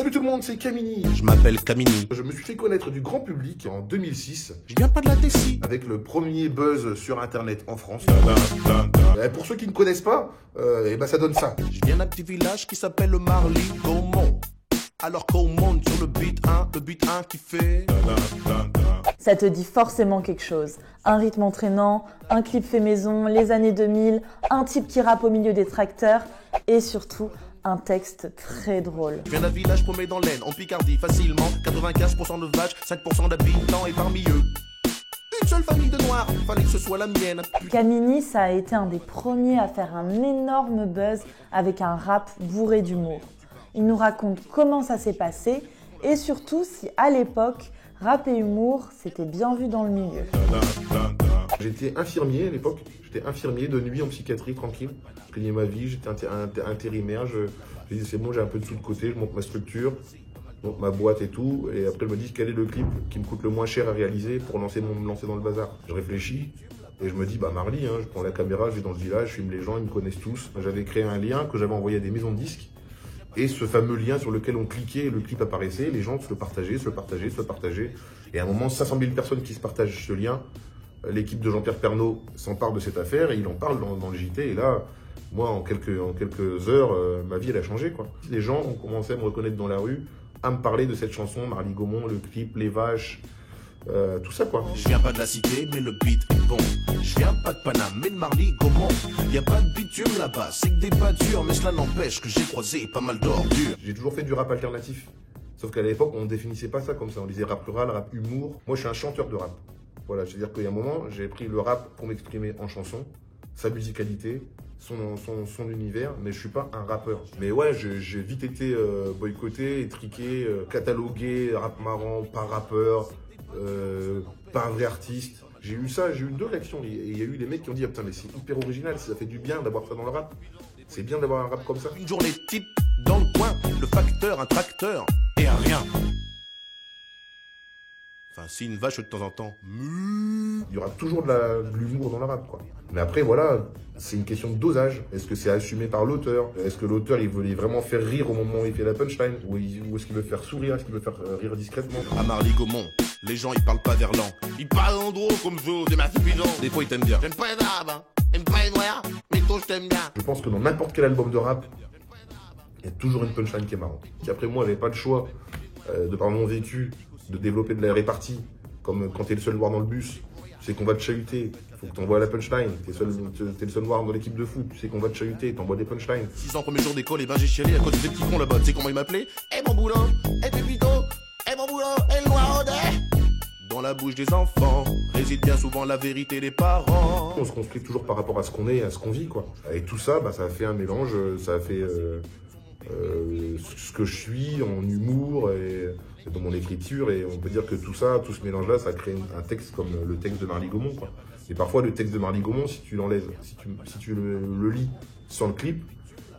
Salut tout le monde, c'est Kamini. Je m'appelle Kamini. Je me suis fait connaître du grand public en 2006. Je viens pas de la Tessie. Avec le premier buzz sur internet en France. Pour ceux qui ne connaissent pas, ça donne ça. Je viens d'un petit village qui s'appelle le Marly-Gaumont. Alors qu'on monte sur le beat 1 qui fait... Ça te dit forcément quelque chose. Un rythme entraînant, un clip fait maison, les années 2000, un type qui rappe au milieu des tracteurs et surtout un texte très drôle. Je viens d'un village paumé dans l'Aisne, en Picardie, facilement 95% de vaches, 5% d'habitants et parmi eux une seule famille de noirs, fallait que ce soit la mienne. Kamini, ça a été un des premiers à faire un énorme buzz avec un rap bourré d'humour. Il nous raconte comment ça s'est passé et surtout si à l'époque, rap et humour, c'était bien vu dans le milieu. J'étais infirmier à l'époque, j'étais infirmier de nuit en psychiatrie, tranquille. Je gagnais ma vie, j'étais intérimaire, je disais c'est bon, j'ai un peu de sous de côté, je monte ma structure, je monte ma boîte et tout. Et après je me dis quel est le clip qui me coûte le moins cher à réaliser pour me lancer dans le bazar. Je réfléchis et je me dis Marly, je prends la caméra, je vais dans le village, je filme les gens, ils me connaissent tous. J'avais créé un lien que j'avais envoyé à des maisons de disques. Et ce fameux lien sur lequel on cliquait, le clip apparaissait, les gens se le partageaient. Et à un moment, 500 000 personnes qui se partagent ce lien. L'équipe de Jean-Pierre Pernaut s'empare de cette affaire et il en parle dans le JT. Et là, moi, en quelques heures, ma vie, elle a changé, quoi. Les gens ont commencé à me reconnaître dans la rue, à me parler de cette chanson, Marly-Gaumont, le clip, les vaches, tout ça, quoi. Je viens pas de la cité, mais le beat est bon. Je viens pas de Paname, mais de Marly-Gaumont. Y a pas de bitume là-bas, c'est que des pâtures, mais cela n'empêche que j'ai croisé pas mal d'ordures. J'ai toujours fait du rap alternatif. Sauf qu'à l'époque, on ne définissait pas ça comme ça. On disait rap rural, rap humour. Moi, je suis un chanteur de rap. Voilà, c'est-à-dire qu'il y a un moment, j'ai pris le rap pour m'exprimer en chanson, sa musicalité, son univers, mais je suis pas un rappeur. Mais ouais, j'ai vite été boycotté, étriqué, catalogué, rap marrant, pas rappeur, pas un vrai artiste. J'ai eu ça, j'ai eu deux réactions. Il y a eu des mecs qui ont dit ah, putain mais c'est hyper original, ça fait du bien d'avoir ça dans le rap. C'est bien d'avoir un rap comme ça. Une journée type dans le coin, le facteur, un tracteur et un rien. Enfin, si une vache de temps en temps. Il y aura toujours de l'humour dans le rap, quoi. Mais après, voilà, c'est une question de dosage. Est-ce que c'est assumé par l'auteur? Est-ce que l'auteur, il voulait vraiment faire rire au moment où il fait la punchline? Ou est-ce qu'il veut faire sourire? Est-ce qu'il veut faire rire discrètement? À Marly-Gaumont, les gens, ils parlent pas verlan. Ils parlent en gros comme vous, des massifidons. Des fois, ils t'aiment bien. J'aime pas les arabes, j'aime pas les noirs, mais toi, je t'aime bien. Je pense que dans n'importe quel album de rap, il y a toujours une punchline qui est marrante. Après, moi, j'avais pas le choix, de par mon vécu, de développer de la répartie. Comme quand t'es le seul noir dans le bus, tu sais qu'on va te chahuter, faut que t'envoies la punchline. T'es le seul noir dans l'équipe de foot, tu sais qu'on va te chahuter, t'envoies des punchlines. 6 ans, premier jour d'école, et ben j'ai chialé à cause des petits cons là-bas. Tu sais comment ils m'appelaient? Eh mon boulot, eh Pépito, eh mon boulot, eh le noir dans la bouche des enfants, réside bien souvent la vérité des parents. On se construit toujours par rapport à ce qu'on est, à ce qu'on vit, quoi. Et tout ça, ça a fait un mélange, ça a fait ce que je suis en humour et dans mon écriture, et on peut dire que tout ça, tout ce mélange-là, ça crée un texte comme le texte de Marly-Gaumont, quoi. Et parfois, le texte de Marly-Gaumont, si tu l'enlèves, si tu le lis sans le clip,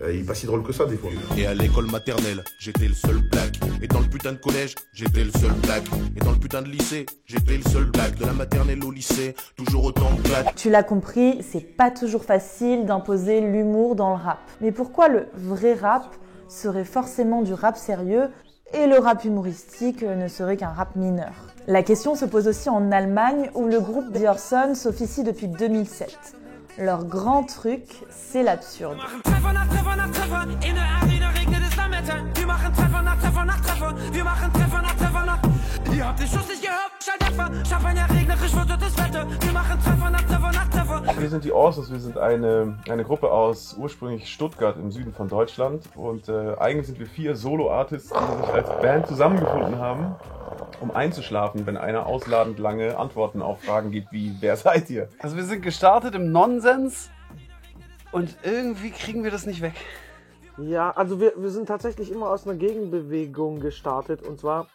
il est pas si drôle que ça, des fois. Et à l'école maternelle, j'étais le seul black. Et dans le putain de collège, j'étais le seul black. Et dans le putain de lycée, j'étais le seul black. De la maternelle au lycée, toujours autant de black. Tu l'as compris, c'est pas toujours facile d'imposer l'humour dans le rap. Mais pourquoi le vrai rap serait forcément du rap sérieux et le rap humoristique ne serait qu'un rap mineur? La question se pose aussi en Allemagne où le groupe Björson s'officie depuis 2007. Leur grand truc, c'est l'absurde. Wir sind die Orsons, wir sind eine Gruppe aus ursprünglich Stuttgart im Süden von Deutschland und eigentlich sind wir 4 Solo-Artists, die sich als Band zusammengefunden haben, um einzuschlafen, wenn einer ausladend lange Antworten auf Fragen gibt wie, wer seid ihr? Also wir sind gestartet im Nonsens und irgendwie kriegen wir das nicht weg. Ja, also wir sind tatsächlich immer aus einer Gegenbewegung gestartet, und zwar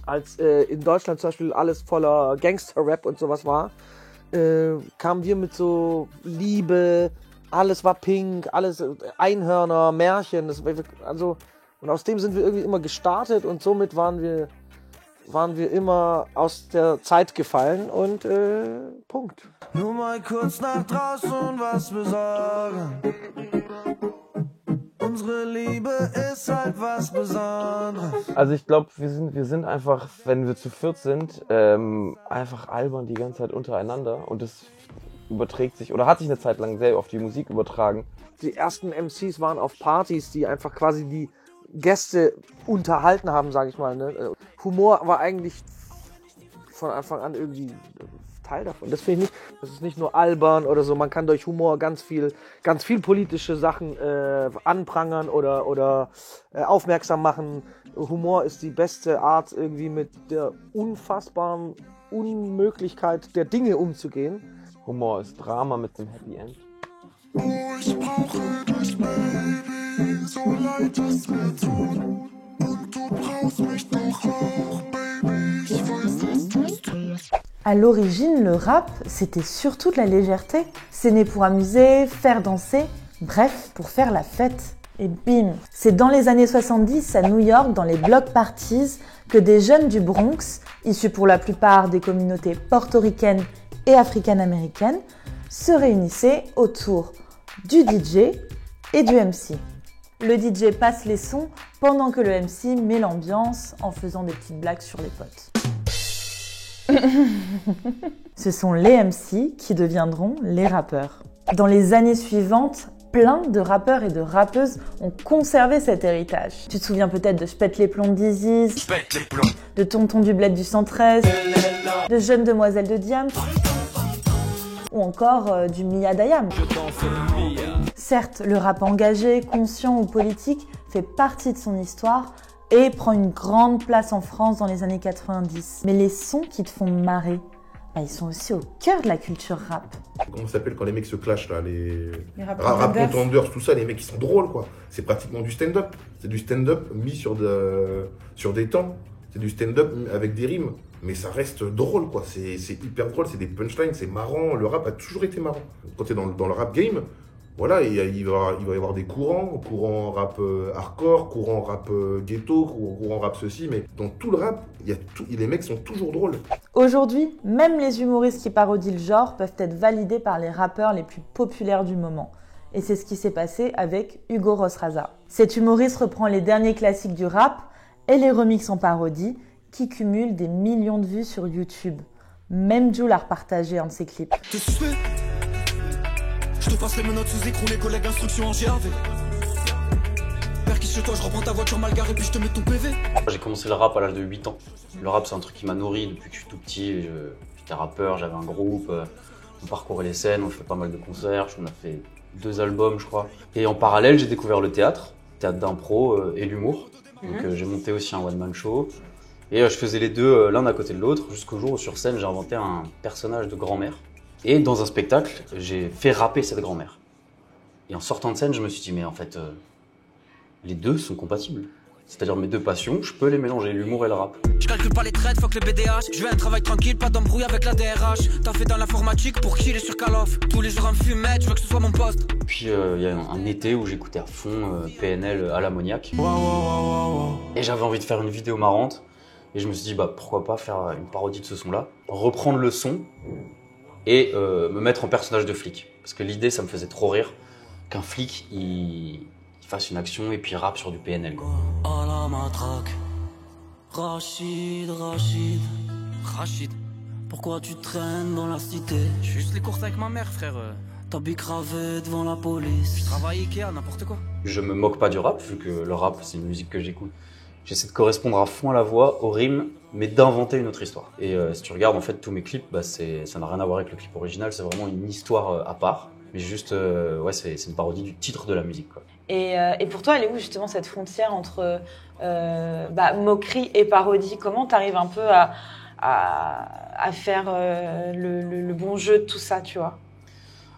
als in Deutschland zum Beispiel alles voller Gangster-Rap und sowas war, kamen wir mit so Liebe, alles war pink, alles Einhörner, Märchen, und aus dem sind wir irgendwie immer gestartet und somit waren wir immer aus der Zeit gefallen und Punkt. Nur mal kurz nach draußen was besorgen. Und Unsere Liebe ist halt was Besonderes. Also ich glaube, wir sind einfach, wenn wir zu viert sind, einfach albern die ganze Zeit untereinander und das überträgt sich oder hat sich eine Zeit lang sehr auf die Musik übertragen. Die ersten MCs waren auf Partys, die einfach quasi die Gäste unterhalten haben, sage ich mal. Ne? Humor war eigentlich von Anfang an irgendwie Teil davon. Das finde ich nicht. Das ist nicht nur albern oder so. Man kann durch Humor ganz viel politische Sachen anprangern oder aufmerksam machen. Humor ist die beste Art, irgendwie mit der unfassbaren Unmöglichkeit der Dinge umzugehen. Humor ist Drama mit einem Happy End. Oh, ich brauche dich, Baby, so leid es mir tut. Und du brauchst mich doch auch, Baby, ich weiß, dass du's tust. À l'origine, le rap, c'était surtout de la légèreté. C'est né pour amuser, faire danser, bref, pour faire la fête. Et bim! C'est dans les années 70, à New York, dans les block parties, que des jeunes du Bronx, issus pour la plupart des communautés portoricaines et africaines-américaines, se réunissaient autour du DJ et du MC. Le DJ passe les sons pendant que le MC met l'ambiance en faisant des petites blagues sur les potes. Ce sont les MC qui deviendront les rappeurs. Dans les années suivantes, plein de rappeurs et de rappeuses ont conservé cet héritage. Tu te souviens peut-être de J'pète les plombs d'Isis, de Tonton du Bled du 113, de Jeune Demoiselle de Diams, ou encore du Mia Dayam. Certes, le rap engagé, conscient ou politique fait partie de son histoire et prend une grande place en France dans les années 90. Mais les sons qui te font marrer, ils sont aussi au cœur de la culture rap. Comment ça s'appelle quand les mecs se clashent là, les rap contenders, tout ça, les mecs qui sont drôles quoi. C'est pratiquement du stand-up. C'est du stand-up mis sur des temps. C'est du stand-up avec des rimes. Mais ça reste drôle quoi. C'est hyper drôle, c'est des punchlines, c'est marrant. Le rap a toujours été marrant. Quand t'es dans le rap game, voilà, il va y avoir des courant rap hardcore, courant rap ghetto, courant rap ceci, mais dans tout le rap, les mecs sont toujours drôles. Aujourd'hui, même les humoristes qui parodient le genre peuvent être validés par les rappeurs les plus populaires du moment. Et c'est ce qui s'est passé avec Hugo Ross-Raza. Cet humoriste reprend les derniers classiques du rap et les remix en parodie qui cumulent des millions de vues sur YouTube. Même Jul a repartagé un de ses clips. Je te passe les menottes sous écrou, les collègues instructions en GAV. Père qui chez toi, je reprends ta voiture mal garée puis je te mets ton PV. J'ai commencé le rap à l'âge de 8 ans. Le rap c'est un truc qui m'a nourri depuis que je suis tout petit. J'étais rappeur, j'avais un groupe, on parcourait les scènes, on fait pas mal de concerts, on a fait 2 albums je crois. Et en parallèle j'ai découvert le théâtre d'impro et l'humour. Donc j'ai monté aussi un one-man show. Et je faisais les deux l'un à côté de l'autre jusqu'au jour où sur scène j'ai inventé un personnage de grand-mère. Et dans un spectacle, j'ai fait rapper cette grand-mère. Et en sortant de scène, je me suis dit, mais en fait, les deux sont compatibles. C'est-à-dire mes deux passions, je peux les mélanger, l'humour et le rap. Je calcule pas les traites, fuck les BDH. Je veux un travail tranquille, pas d'embrouille avec la DRH. T'as fait dans l'informatique pour qu'il est sur Call of. Tous les jours un fumette, je veux que ce soit mon poste. Puis il y a un été où j'écoutais à fond PNL à l'ammoniaque. Et j'avais envie de faire une vidéo marrante. Et je me suis dit, bah pourquoi pas faire une parodie de ce son-là. Reprendre le son et me mettre en personnage de flic. Parce que l'idée, ça me faisait trop rire qu'un flic, il fasse une action et puis rappe sur du PNL. Quoi. Oh la matraque, Rachid, pourquoi tu traînes dans la cité? Juste les courses avec ma mère, frère. T'as bicravé devant la police. Je travaille Ikea, n'importe quoi. Je me moque pas du rap, vu que le rap, c'est une musique que j'écoute. J'essaie de correspondre à fond à la voix, aux rimes, mais d'inventer une autre histoire. Et si tu regardes en fait tous mes clips, bah, ça n'a rien à voir avec le clip original, c'est vraiment une histoire à part. Mais juste, ouais, c'est une parodie du titre de la musique, quoi. Et pour toi, elle est où justement cette frontière entre moquerie et parodie? Comment t'arrives un peu à faire le bon jeu de tout ça, tu vois?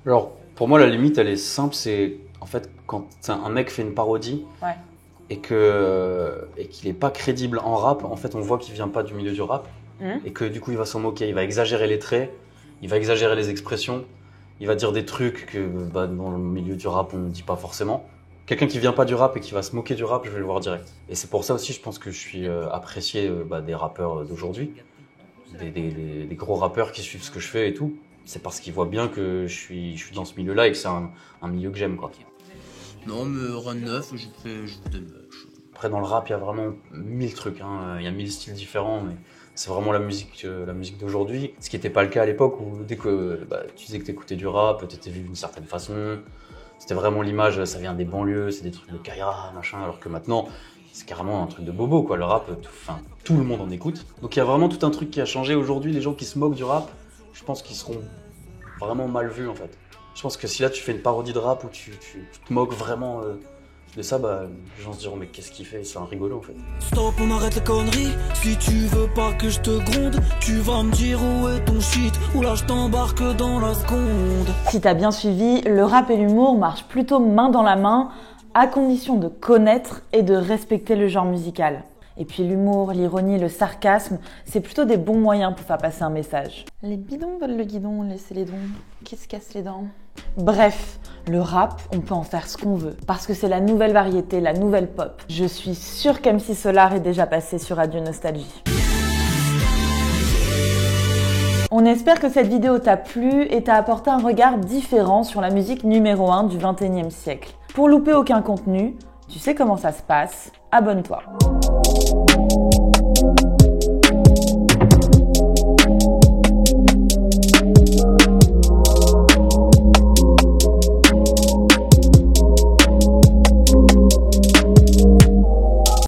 Alors, pour moi, la limite, elle est simple, c'est en fait quand un mec fait une parodie, ouais. Et qu'il n'est pas crédible en rap, en fait on voit qu'il vient pas du milieu du rap et que du coup il va s'en moquer, il va exagérer les traits, il va exagérer les expressions, il va dire des trucs que dans le milieu du rap on ne dit pas forcément. Quelqu'un qui vient pas du rap et qui va se moquer du rap, je vais le voir direct. Et c'est pour ça aussi je pense que je suis apprécié des rappeurs d'aujourd'hui, des gros rappeurs qui suivent ce que je fais et tout. C'est parce qu'ils voient bien que je suis dans ce milieu-là et que c'est un milieu que j'aime, quoi. Non, mais rien de neuf, je fais des mèches. Après, dans le rap, il y a vraiment 1000 trucs, hein. Il y a 1000 styles différents, mais c'est vraiment la musique d'aujourd'hui. Ce qui n'était pas le cas à l'époque où dès que tu disais que t'écoutais du rap, t'étais vu d'une certaine façon. C'était vraiment l'image, ça vient des banlieues, c'est des trucs de Kaira, machin, alors que maintenant, c'est carrément un truc de bobo, quoi. Le rap, tout le monde en écoute. Donc il y a vraiment tout un truc qui a changé aujourd'hui. Les gens qui se moquent du rap, je pense qu'ils seront vraiment mal vus, en fait. Je pense que si là tu fais une parodie de rap où tu te moques vraiment de ça, les gens se diront mais qu'est-ce qu'il fait? C'est un rigolo en fait. Stop, on arrête les conneries. Si tu veux pas que je te gronde, tu vas me dire où est ton shit, ou là je t'embarque dans la seconde. Si t'as bien suivi, le rap et l'humour marchent plutôt main dans la main, à condition de connaître et de respecter le genre musical. Et puis l'humour, l'ironie, le sarcasme, c'est plutôt des bons moyens pour faire passer un message. Les bidons veulent le guidon, laissez les dons, qui se casse les dents. Bref, le rap, on peut en faire ce qu'on veut, parce que c'est la nouvelle variété, la nouvelle pop. Je suis sûre qu'MC Solar est déjà passé sur Radio Nostalgie. On espère que cette vidéo t'a plu et t'a apporté un regard différent sur la musique numéro 1 du XXIe siècle. Pour louper aucun contenu, tu sais comment ça se passe, abonne-toi.